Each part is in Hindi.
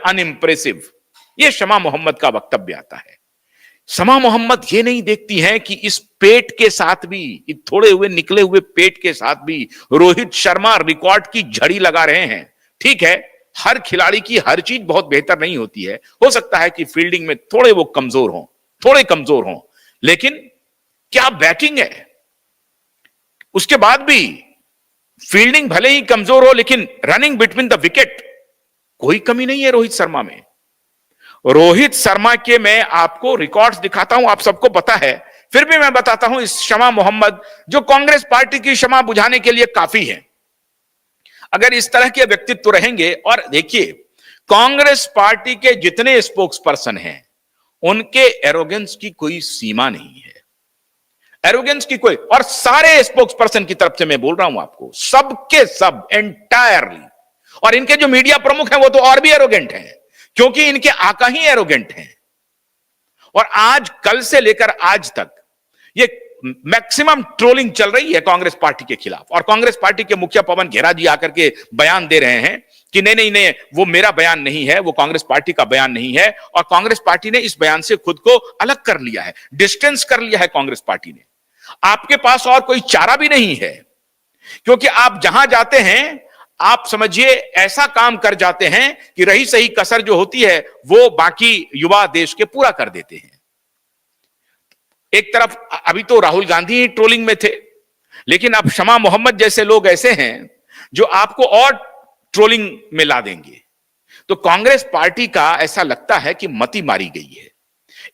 अनइम्प्रेसिव, ये शमा मोहम्मद का वक्तव्य आता है। शमा मोहम्मद ये नहीं देखती हैं कि इस पेट के साथ भी, थोड़े हुए निकले हुए पेट के साथ भी रोहित शर्मा रिकॉर्ड की झड़ी लगा रहे हैं। ठीक है, हर खिलाड़ी की हर चीज बहुत बेहतर नहीं होती है, हो सकता है कि फील्डिंग में थोड़े वो कमजोर हों, थोड़े कमजोर हों, लेकिन क्या बैटिंग है। उसके बाद भी फील्डिंग भले ही कमजोर हो, लेकिन रनिंग बिटवीन द विकेट कोई कमी नहीं है रोहित शर्मा में। रोहित शर्मा के मैं आपको रिकॉर्ड्स दिखाता हूं, आप सबको पता है, फिर भी मैं बताता हूं। इस शमा मोहम्मद जो कांग्रेस पार्टी की शमा बुझाने के लिए काफी है, अगर इस तरह के व्यक्तित्व रहेंगे। और देखिए, कांग्रेस पार्टी के जितने स्पोक्स पर्सन हैं उनके एरोगेंस की कोई सीमा नहीं है, एरोगेंस की कोई, और सारे स्पोक्स पर्सन की तरफ से मैं बोल रहा हूं आपको, सबके सब एंटायरली। और इनके जो मीडिया प्रमुख हैं वो तो और भी एरोगेंट हैं, क्योंकि इनके आका ही एरोगेंट हैं। और आज कल से लेकर आज तक ये मैक्सिमम ट्रोलिंग चल रही है कांग्रेस पार्टी के खिलाफ, और कांग्रेस पार्टी के मुखिया पवन घेरा जी आकर के बयान दे रहे हैं कि नहीं नहीं नहीं, वो मेरा बयान नहीं है, वो कांग्रेस पार्टी का बयान नहीं है। और कांग्रेस पार्टी ने इस बयान से खुद को अलग कर लिया है, डिस्टेंस कर लिया है कांग्रेस पार्टी ने। आपके पास और कोई चारा भी नहीं है, क्योंकि आप जहां जाते हैं आप समझिए ऐसा काम कर जाते हैं कि रही सही कसर जो होती है वो बाकी युवा देश के पूरा कर देते हैं। एक तरफ अभी तो राहुल गांधी ही ट्रोलिंग में थे, लेकिन अब शमा मोहम्मद जैसे लोग ऐसे हैं जो आपको और ट्रोलिंग में ला देंगे। तो कांग्रेस पार्टी का ऐसा लगता है कि मति मारी गई है।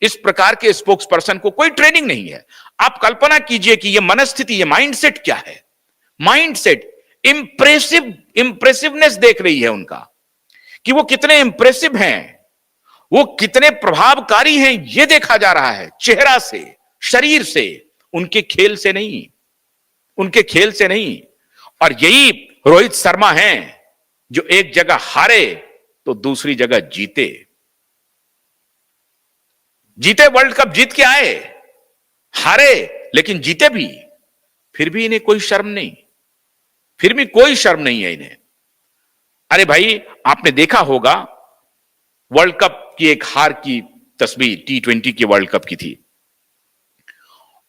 इस प्रकार के स्पोक्स पर्सन को कोई ट्रेनिंग नहीं है। आप कल्पना कीजिए कि यह मनस्थिति, यह माइंडसेट क्या है। माइंडसेट इंप्रेसिवनेस देख रही है उनका, कि वो कितने इंप्रेसिव हैं, वो कितने प्रभावकारी हैं, यह देखा जा रहा है चेहरा से, शरीर से, उनके खेल से नहीं, उनके खेल से नहीं। और यही रोहित शर्मा हैं जो एक जगह हारे तो दूसरी जगह जीते। जीते, वर्ल्ड कप जीत के आए, हारे लेकिन जीते भी, फिर भी इन्हें कोई शर्म नहीं, फिर भी कोई शर्म नहीं है इन्हें। अरे भाई, आपने देखा होगा वर्ल्ड कप की एक हार की तस्वीर, T20 के वर्ल्ड कप की थी,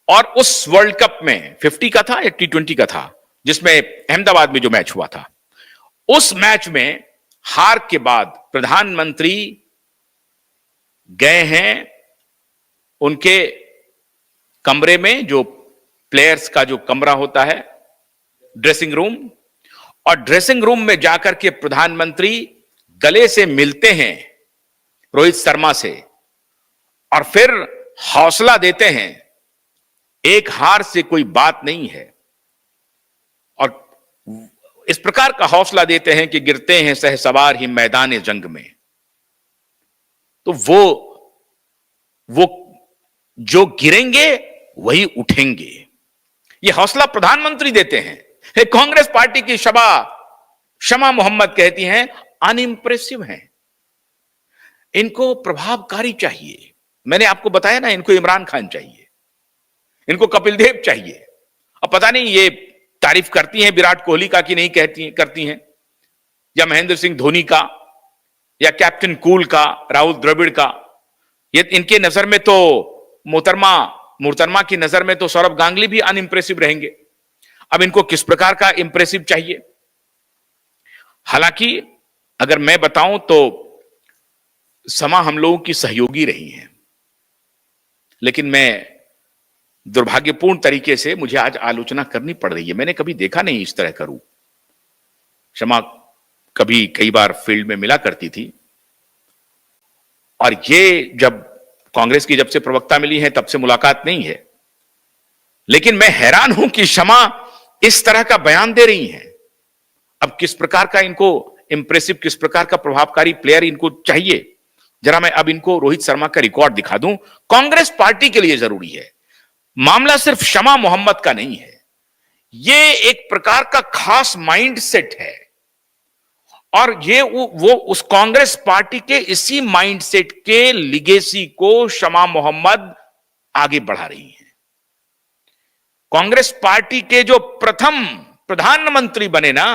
और उस वर्ल्ड कप में 50 का था या T20 का था, जिसमें अहमदाबाद में जो मैच हुआ था, उस मैच में हार के बाद प्रधानमंत्री गए हैं उनके कमरे में, जो प्लेयर्स का जो कमरा होता है, ड्रेसिंग रूम, और ड्रेसिंग रूम में जाकर के प्रधानमंत्री गले से मिलते हैं रोहित शर्मा से, और फिर हौसला देते हैं, एक हार से कोई बात नहीं है। और इस प्रकार का हौसला देते हैं कि गिरते हैं सहसवार ही मैदान जंग में। तो वो जो गिरेंगे वही उठेंगे, ये हौसला प्रधानमंत्री देते हैं। कांग्रेस पार्टी की शमा मोहम्मद कहती हैं अनइम्प्रेसिव हैं, इनको प्रभावकारी चाहिए। मैंने आपको बताया ना, इनको इमरान खान चाहिए, इनको कपिल देव चाहिए। अब पता नहीं ये तारीफ करती हैं विराट कोहली का कि नहीं करती हैं, या महेंद्र सिंह धोनी का, या कैप्टन कूल का, राहुल द्रविड़ का। ये इनके नजर में तो मोहतरमा की नजर में तो सौरभ गांगुली भी अनइम्प्रेसिव रहेंगे। अब इनको किस प्रकार का इंप्रेसिव चाहिए। हालांकि अगर मैं बताऊं तो समा हम लोगों की सहयोगी रही है, लेकिन मैं दुर्भाग्यपूर्ण तरीके से मुझे आज आलोचना करनी पड़ रही है। मैंने कभी देखा नहीं इस तरह करूं। शमा कभी कई बार फील्ड में मिला करती थी, और ये जब कांग्रेस की जब से प्रवक्ता मिली है तब से मुलाकात नहीं है, लेकिन मैं हैरान हूं कि शमा इस तरह का बयान दे रही हैं। अब किस प्रकार का इनको इंप्रेसिव, किस प्रकार का प्रभावकारी प्लेयर इनको चाहिए, जरा मैं अब इनको रोहित शर्मा का रिकॉर्ड दिखा दूं। कांग्रेस पार्टी के लिए जरूरी है, मामला सिर्फ शमा मोहम्मद का नहीं है, ये एक प्रकार का खास माइंडसेट है, और ये वो उस कांग्रेस पार्टी के इसी माइंडसेट के लिगेसी को शमा मोहम्मद आगे बढ़ा रही हैं। कांग्रेस पार्टी के जो प्रथम प्रधानमंत्री बने ना,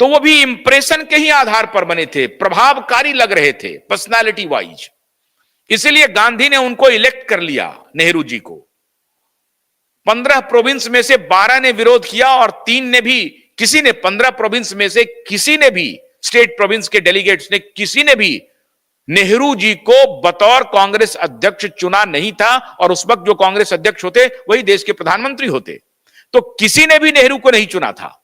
तो वो भी इंप्रेशन के ही आधार पर बने थे, प्रभावकारी लग रहे थे पर्सनालिटी वाइज। इसलिए गांधी ने उनको इलेक्ट कर लिया, नेहरू जी को। 15 प्रोविंस में से 12 ने विरोध किया और 3 ने भी, किसी ने 15 प्रोविंस में से किसी ने भी, स्टेट प्रोविंस के डेलीगेट्स ने किसी ने भी नेहरू जी को बतौर कांग्रेस अध्यक्ष चुना नहीं था। और उस वक्त जो कांग्रेस अध्यक्ष होते वही देश के प्रधानमंत्री होते, तो किसी ने भी नेहरू को नहीं चुना था।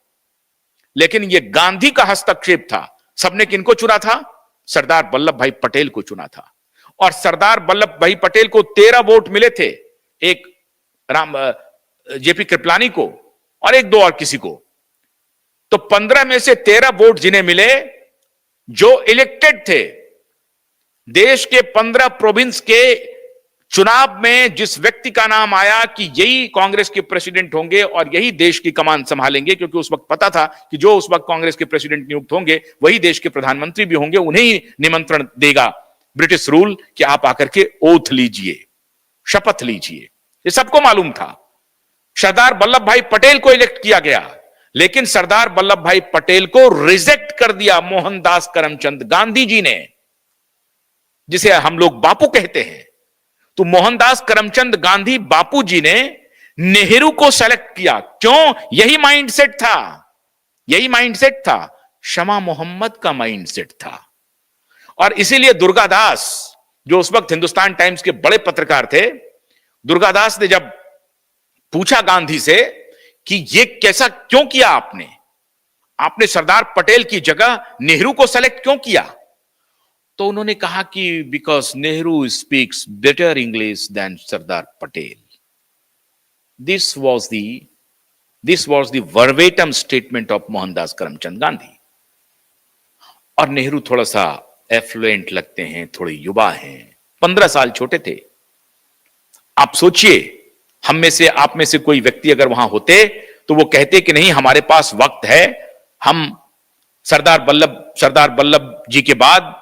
लेकिन यह गांधी का हस्तक्षेप था। सबने किनको चुना था? सरदार वल्लभ भाई पटेल को चुना था। और सरदार वल्लभ भाई पटेल को 13 वोट मिले थे, एक जेपी कृपलानी को और एक दो और किसी को। तो 15 में से 13 वोट जिन्हें मिले, जो इलेक्टेड थे, देश के 15 प्रोविंस के चुनाव में जिस व्यक्ति का नाम आया कि यही कांग्रेस के प्रेसिडेंट होंगे और यही देश की कमान संभालेंगे, क्योंकि उस वक्त पता था कि जो उस वक्त कांग्रेस के प्रेसिडेंट नियुक्त होंगे वही देश के प्रधानमंत्री भी होंगे, उन्हें ही निमंत्रण देगा ब्रिटिश रूल कि आप आकर के ओथ लीजिए, शपथ लीजिए। ये सबको मालूम था। सरदार वल्लभ भाई पटेल को इलेक्ट किया गया, लेकिन सरदार वल्लभ भाई पटेल को रिजेक्ट कर दिया मोहनदास करमचंद गांधी जी ने, जिसे हम लोग बापू कहते हैं। तो मोहनदास करमचंद गांधी बापू जी ने नेहरू को सेलेक्ट किया। क्यों? यही माइंडसेट था, यही माइंडसेट था, शमा मोहम्मद का माइंडसेट था। और इसीलिए दुर्गादास, जो उस वक्त हिंदुस्तान टाइम्स के बड़े पत्रकार थे, दुर्गादास ने जब पूछा गांधी से कि ये कैसा क्यों किया आपने, आपने सरदार पटेल की जगह नेहरू को सेलेक्ट क्यों किया, तो उन्होंने कहा कि because Nehru speaks better English than Sardar Patel. This was the verbatim statement of Mohandas Karamchand Gandhi. और नेहरू थोड़ा सा एफ्लुएंट लगते हैं, थोड़े युवा हैं, 15 साल छोटे थे। आप सोचिए, हम में से, आप में से कोई व्यक्ति अगर वहां होते तो वो कहते कि नहीं, हमारे पास वक्त है, हम सरदार वल्लभ जी के बाद